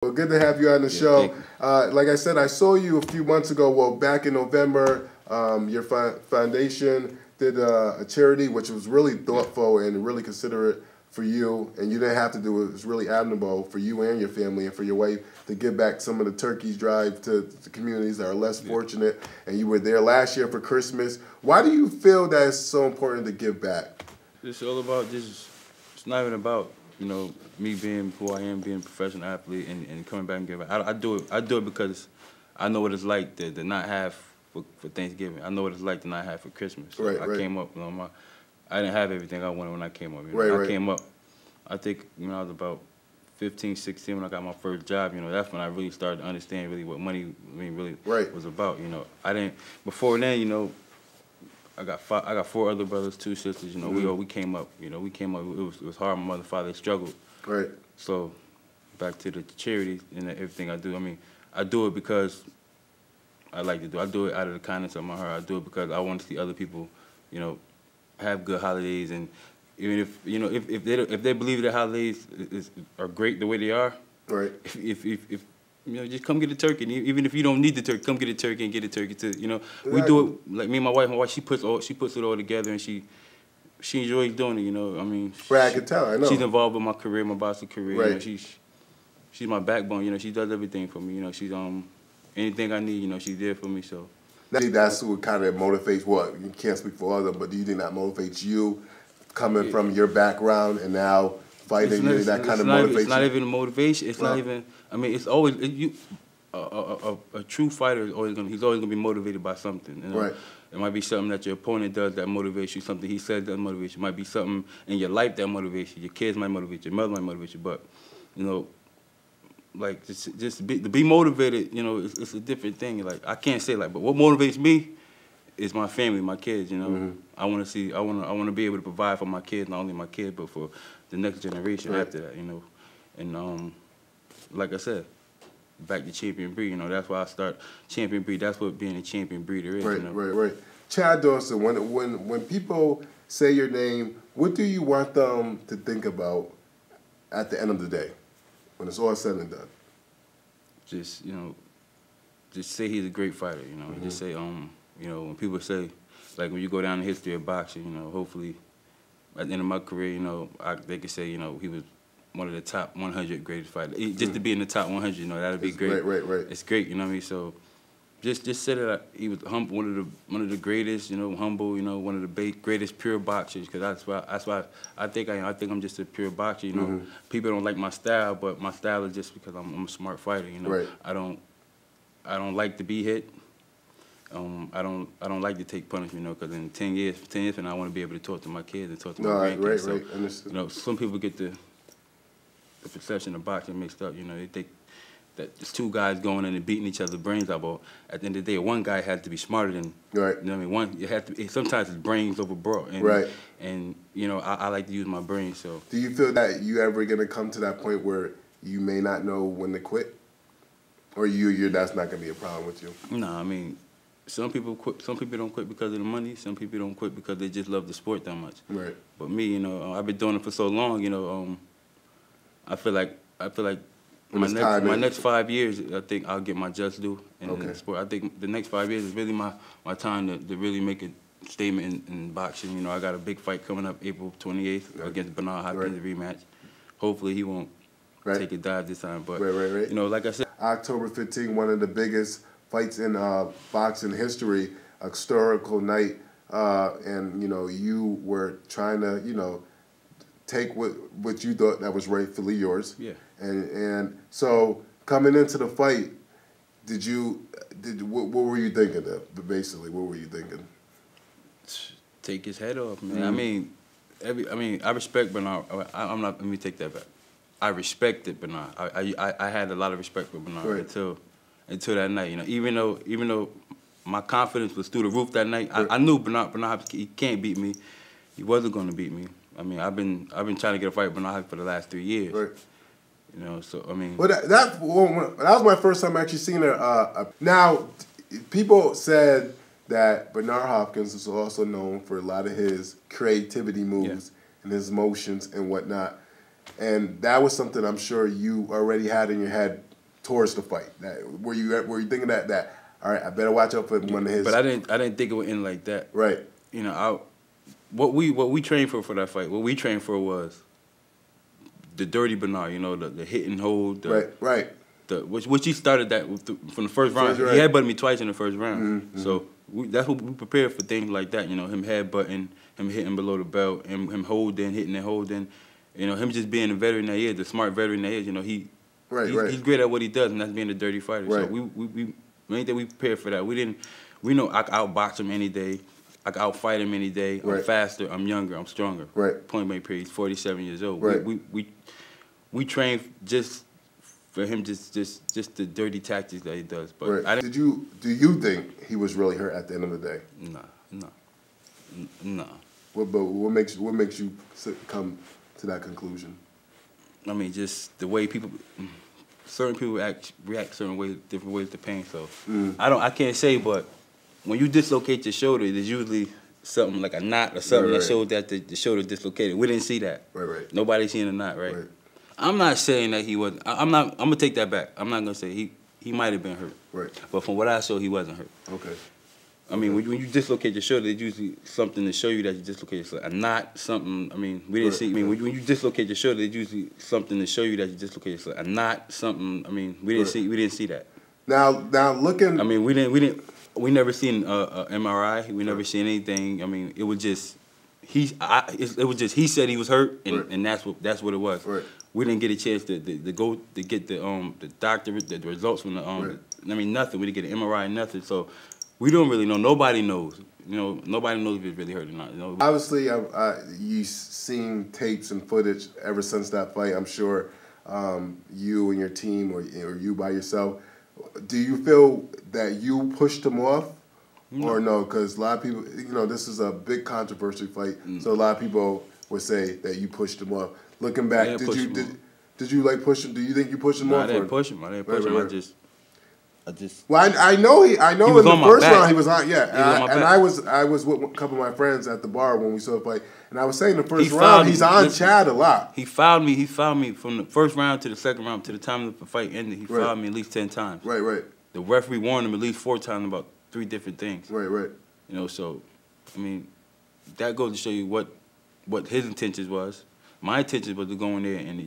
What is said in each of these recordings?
Well, good to have you on the show. Like I said, I saw you a few months ago. Well, back in November, your foundation did a charity, which was really thoughtful and really considerate for you. And you didn't have to do it. It was really admirable for you and your family and for your wife to give back some of the turkeys drive to the communities that are less fortunate. And you were there last year for Christmas. Why do you feel that it's so important to give back? It's all about just, it's not even about, you know, me being who I am, being a professional athlete and coming back and giving. I do it because I know what it's like to not have for Thanksgiving. I know what it's like to not have for Christmas. So I came up, you know, I didn't have everything I wanted when I came up. You know? I came up, I think, you know, I was about 15, 16 when I got my first job. You know, that's when I really started to understand really what money really was about. You know, I didn't, before then, you know, I got 4 other brothers, 2 sisters. You know, we came up. You know, we came up. It was hard. My mother and father struggled. Right. So, back to the charity and everything I do. I mean, I do it because I like to do. I do it out of the kindness of my heart. I do it because I want to see other people, you know, have good holidays. And even if you know if they believe that holidays are great the way they are, right. If you know, just come get a turkey. And even if you don't need the turkey, come get a turkey and get a turkey too. You know, we do it like me and my wife. She puts it all together, and she enjoys doing it. You know, I mean, I can tell. I know she's involved with my career, my boxing career. Right. You know, she's my backbone. You know, she does everything for me. You know, she's anything I need. You know, she's there for me. So that's what kind of motivates. What you can't speak for others, but do you think that motivates you, coming from your background and now fighting? That kind of motivates you? It's not even a motivation. It's not even. I mean, it's always a true fighter is always gonna be motivated by something. You know? Right. It might be something that your opponent does that motivates you. Something he says that motivates you. It might be something in your life that motivates you. Your kids might motivate you. Your mother might motivate you. But you know, like to be motivated. You know, it's a different thing. Like I can't say like, but what motivates me is my family, my kids. You know, I want to be able to provide for my kids, not only my kids, but for the next generation after that. You know, and like I said, back to champion breed. You know, that's why I start champion breed. That's what being a champion breeder is. Right, you know? right. Chad Dawson. When people say your name, what do you want them to think about at the end of the day, when it's all said and done? Just just say he's a great fighter. You know, just say you know, when people say, like when you go down the history of boxing, you know, hopefully at the end of my career, you know, they could say, you know, he was one of the top 100 greatest fighters. Just to be in the top 100, you know, that'd be great. Right. It's great, you know what I mean? So just say that he was humble, one of the greatest, you know, humble, you know, one of the greatest pure boxers. Because that's why I think I'm just a pure boxer. You know, people don't like my style, but my style is just because I'm a smart fighter. You know, I don't like to be hit. I don't like to take punishment, you know, because in 10 years from now, I want to be able to talk to my kids and talk to my grandkids. So, Understood. you know, some people get the perception of boxing mixed up. You know, they think that there's 2 guys going in and beating each other's brains out. But at the end of the day, one guy has to be smarter than you know what I mean. You have to. Sometimes it's brains over brawn. And you know, I like to use my brain. So do you feel that you ever gonna come to that point where you may not know when to quit, or that's not gonna be a problem with you? No, I mean, some people quit. Some people don't quit because of the money. Some people don't quit because they just love the sport that much. Right. But me, you know, I've been doing it for so long. You know, I feel like my next 5 years, I think I'll get my just due in the sport. I think the next 5 years is really my time to really make a statement in boxing. You know, I got a big fight coming up April 28th against Bernard Hopkins, rematch. Hopefully he won't take a dive this time. But you know, like I said, October 15th, one of the biggest fights in boxing history, a historical night, and you know, you were trying to, you know, take what you thought that was rightfully yours. Yeah. And so coming into the fight, what were you thinking of? Basically, what were you thinking? Take his head off, man. I mean, I respect Bernard. I'm not. Let me take that back. I respected Bernard. I had a lot of respect for Bernard until that night. You know, even though my confidence was through the roof that night, I knew Bernard he can't beat me. He wasn't going to beat me. I mean, I've been trying to get a fight with Bernard for the last 3 years. Right. You know, so I mean. Well, that was my first time actually seeing her. Now, people said that Bernard Hopkins is also known for a lot of his creativity moves and his motions and whatnot, and that was something I'm sure you already had in your head towards the fight? Were you thinking that all right, I better watch out for one of his? But I didn't think it would end like that. Right. You know, what we trained for that fight. What we trained for was the dirty Bernard. You know, the hit and hold. Right. Which he started that from the first round. He headbutted me twice in the first round. Mm-hmm. So that's what we prepared for, things like that. You know, him headbutting, him hitting below the belt, him holding, hitting and holding. You know, him just being a veteran that he is, the smart veteran that he is. You know, he's great at what he does, and that's being a dirty fighter. Right. So we anything we prepared for that. We know I can outbox him any day. I can outfight him any day. I'm faster. I'm younger. I'm stronger. Right. Point blank period. He's 47 years old. Right. We train just for him, just the dirty tactics that he does. But do you think he was really hurt at the end of the day? No. What makes you come to that conclusion? I mean, just the way certain people react certain ways, different ways to pain. So I can't say, but when you dislocate your shoulder, there's usually something like a knot or something that shows that the shoulder dislocated. We didn't see that. Right. Nobody's seen a knot, right? I'm not saying that he wasn't. I'm gonna take that back. I'm not gonna say he might have been hurt. Right. But from what I saw, he wasn't hurt. Okay. I mean, when you dislocate your shoulder, there's usually something to show you that you dislocated. A knot, something. I mean, we didn't see. I mean, when you dislocate your shoulder, there's usually something to show you that you dislocated. A knot, something. I mean, we didn't see. We didn't see that. Now looking. I mean, we never seen a MRI. We never seen anything. I mean, it was just it was just he said he was hurt, and that's what it was. Right. We didn't get a chance to go to get the doctor the results from the I mean, nothing. We didn't get an MRI, nothing. So we don't really know. Nobody knows. You know, nobody knows if it's really hurt or not. You know? Obviously, you've seen tapes and footage ever since that fight. I'm sure you and your team, or you by yourself. Do you feel that you pushed him off, or no? Because a lot of people, you know, this is a big controversial fight, so a lot of people would say that you pushed him off. Looking back, did you like push him? Do you think you pushed him off? I didn't push him. I just. Well, I know in the first round he was on. Yeah, and I was with a couple of my friends at the bar when we saw the fight, and I was saying the first round he's on Chad a lot. He fouled me from the first round to the second round to the time the fight ended. He fouled me at least 10 times. Right. The referee warned him at least 4 times about 3 different things. Right. You know, so I mean, that goes to show you what his intentions was. My intentions was to go in there and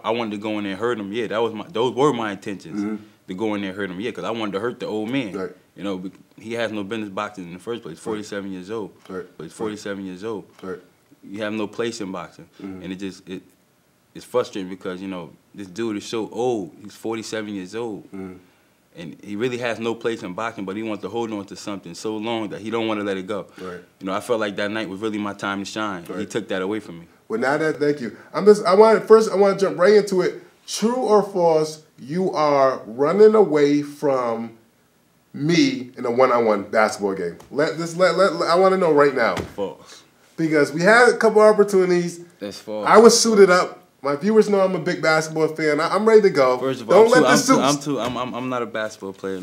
I wanted to go in there and hurt him. Yeah, those were my intentions to go in there and hurt him. Yeah, because I wanted to hurt the old man. Right. You know, he has no business boxing in the first place. 47 years old. Right. But he's 47 years old. Right. You have no place in boxing, and it's frustrating because you know this dude is so old. He's 47 years old. And he really has no place in boxing, but he wants to hold on to something so long that he don't want to let it go. Right. You know, I felt like that night was really my time to shine. Right. He took that away from me. Well, thank you. I want to jump right into it. True or false? You are running away from me in a one-on-one basketball game. I want to know right now. False. Because we had a couple opportunities. That's false. I was suited up. My viewers know I'm a big basketball fan. I'm ready to go. First of all, I'm not a basketball player.